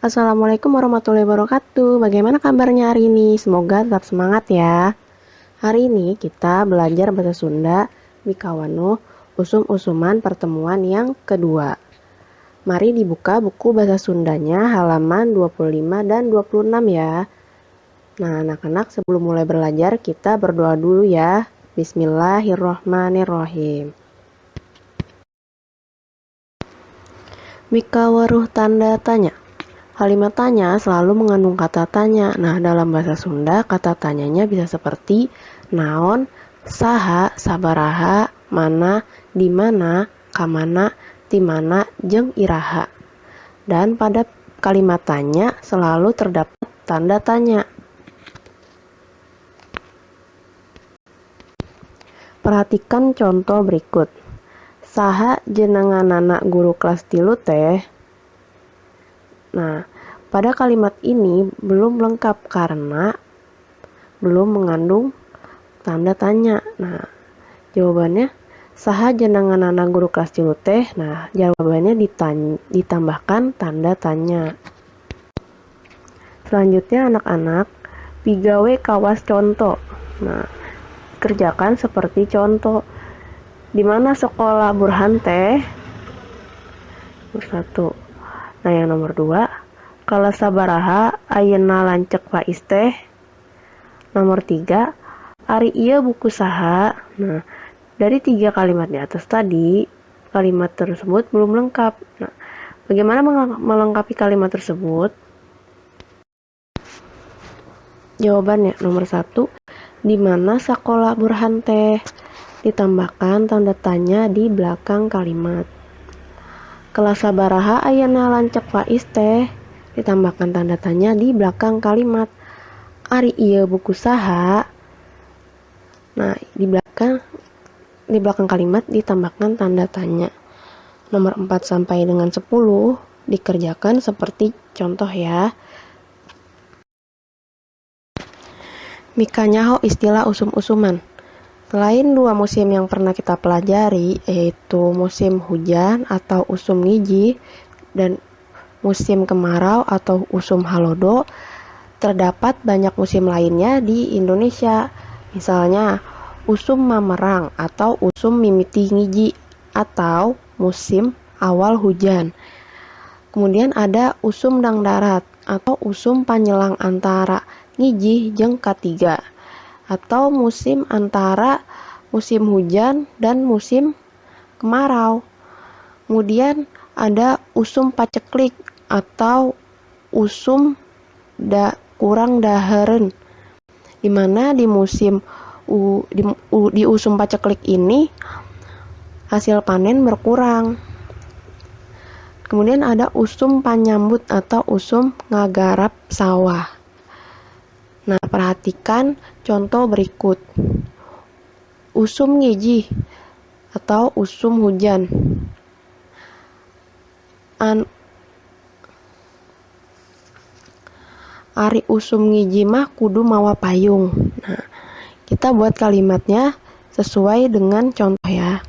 Assalamualaikum warahmatullahi wabarakatuh. Bagaimana kabarnya hari ini? Semoga tetap semangat ya. Hari ini kita belajar bahasa Sunda, Mikawano, usum-usuman pertemuan yang kedua. Mari dibuka buku bahasa Sundanya halaman 25 dan 26 ya. Nah, anak-anak sebelum mulai belajar kita berdoa dulu ya. Bismillahirrohmanirrohim. Mikawaruh tanda tanya. Kalimat tanya selalu mengandung kata tanya. Nah, dalam bahasa Sunda, kata tanyanya bisa seperti naon, saha, sabaraha, mana, di mana, kamana, timana, jeung iraha. Dan pada kalimat tanya selalu terdapat tanda tanya. Perhatikan contoh berikut. Saha jenenganana guru kelas 3 teh? Nah, pada kalimat ini belum lengkap karena belum mengandung tanda tanya. Nah, jawabannya saha jenenganana guru kelas 3 teh? Nah, jawabannya ditambahkan tanda tanya. Selanjutnya anak-anak, pigawe kawas contoh. Nah, kerjakan seperti contoh. Di mana sekolah Burhan teh? Nomor 1. Nah, yang nomor 2, kalau sabaraha ayeuna lanceuk Faiz teh? Nomor 3, ari ieu buku saha? Nah, dari 3 kalimat di atas tadi, kalimat tersebut belum lengkap. Nah, bagaimana melengkapi kalimat tersebut? Jawabannya nomor 1, di mana sekolah Burhan teh? Ditambahkan tanda tanya di belakang kalimat. Kelas sabaraha ayeuna lanceuk Faiz teh? Ditambahkan tanda tanya di belakang kalimat. Ari ieu buku saha? Nah, di belakang kalimat ditambahkan tanda tanya. Nomor 4 sampai dengan 10 dikerjakan seperti contoh ya. Mika nyaho istilah usum-usuman. Selain 2 musim yang pernah kita pelajari, yaitu musim hujan atau usum ngiji dan musim kemarau atau usum halodo, terdapat banyak musim lainnya di Indonesia. Misalnya, usum mamerang atau usum mimiti ngiji atau musim awal hujan. Kemudian ada usum dang darat atau usum panyelang antara ngiji jeung katiga, atau musim antara musim hujan dan musim kemarau. Kemudian ada usum paceklik atau usum kurang daheureun, di mana di usum paceklik ini hasil panen berkurang. Kemudian ada usum panyambut atau usum ngagarap sawah. Nah, perhatikan contoh berikut. Usum ngiji atau usum hujan. Ari usum ngiji mah kudu mawa payung. Nah, kita buat kalimatnya sesuai dengan contoh ya.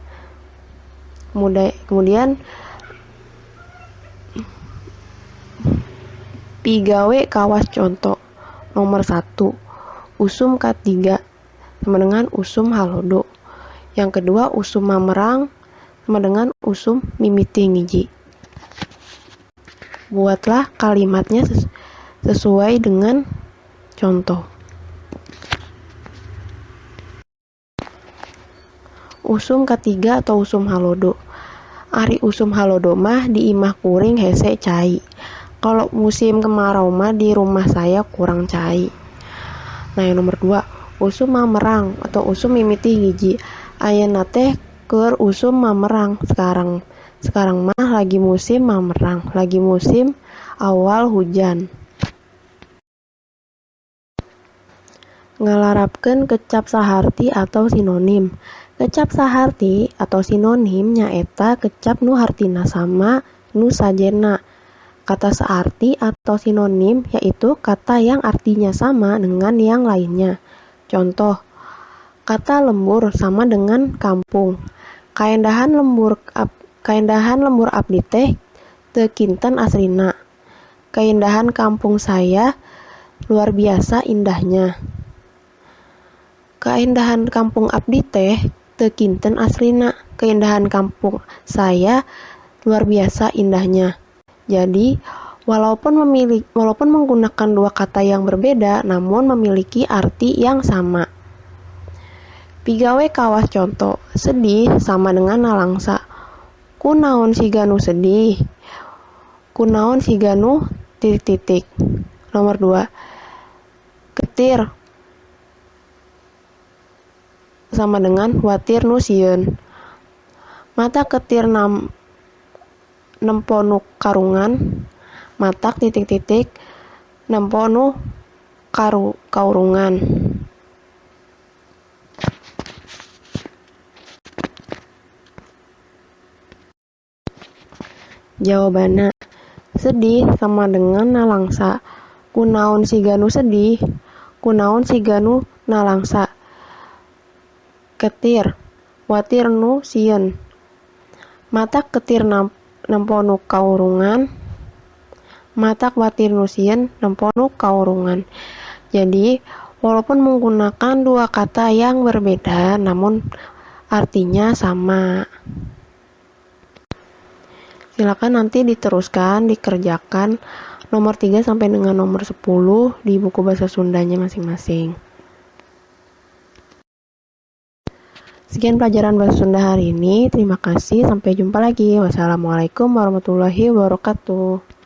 Kemudian pigawe kawas contoh. Nomor 1, usum K3 sama dengan usum halodo. Yang kedua, usum mamerang sama dengan usum mimiti ngiji. Buatlah kalimatnya sesuai dengan contoh. Usum K3 atau usum halodo. Ari usum halodo mah di imah kuring hese cai. Kalau musim kemarau mah di rumah saya kurang cai. Nah, yang nomor 2, usum mamerang atau usum mimiti hiji. Ayeuna teh keur usum mamerang. Sekarang mah lagi musim mamerang, lagi musim awal hujan. Ngalarapkeun kecap saharti atau sinonim. Kecap saharti atau sinonim nyaeta kecap nu hartina sama nu sajena. Kata searti atau sinonim yaitu kata yang artinya sama dengan yang lainnya. Contoh, kata lembur sama dengan kampung. Kaendahan lembur abdi teh teu kinten asrina. Keindahan kampung saya luar biasa indahnya. Keindahan kampung abdi teh teu kinten aslina. Keindahan kampung saya luar biasa indahnya. Jadi, walaupun menggunakan dua kata yang berbeda, namun memiliki arti yang sama. Pigawe kawas contoh, sedih sama dengan nalangsa. Kunaon si ganu sedih? Kunaon si ganu titik-titik. Nomor 2. Ketir sama dengan watir nu sieun. Mata ketir nempo nu karungan, matak titik-titik nempo nu kaurungan. Jawabanna, sedih sama dengan nalangsa. Kunaon si ganu sedih? Kunaon si ganu nalangsa? Ketir, watir nu sieun. Matak ketir nempo nu kaurungan, matak watir nu sieun nempo nu kaurungan. Jadi, walaupun menggunakan dua kata yang berbeda, namun artinya sama. Silakan nanti diteruskan, dikerjakan nomor 3 sampai dengan nomor 10 di buku bahasa Sundanya masing-masing. Sekian pelajaran bahasa Sunda hari ini. Terima kasih. Sampai jumpa lagi. Wassalamualaikum warahmatullahi wabarakatuh.